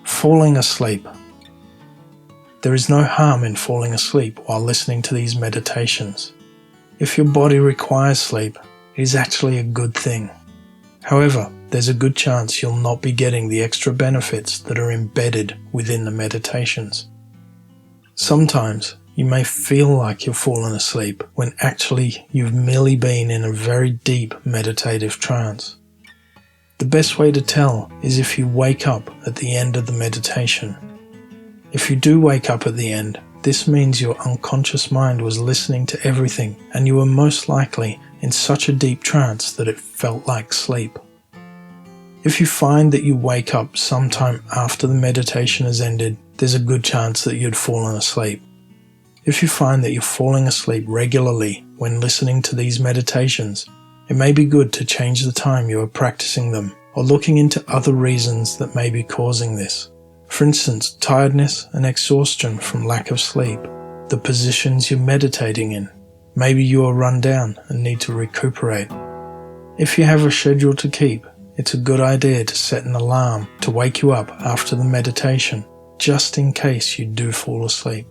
Falling asleep. There is no harm in falling asleep while listening to these meditations. If your body requires sleep, it is actually a good thing. However, there's a good chance you'll not be getting the extra benefits that are embedded within the meditations. Sometimes you may feel like you've fallen asleep when actually you've merely been in a very deep meditative trance. The best way to tell is if you wake up at the end of the meditation. If you do wake up at the end, this means your unconscious mind was listening to everything and you were most likely in such a deep trance that it felt like sleep. If you find that you wake up sometime after the meditation has ended, there's a good chance that you'd fallen asleep. If you find that you're falling asleep regularly when listening to these meditations, it may be good to change the time you are practicing them or looking into other reasons that may be causing this. For instance, tiredness and exhaustion from lack of sleep, the positions you're meditating in. Maybe you are run down and need to recuperate. If you have a schedule to keep, it's a good idea to set an alarm to wake you up after the meditation, just in case you do fall asleep.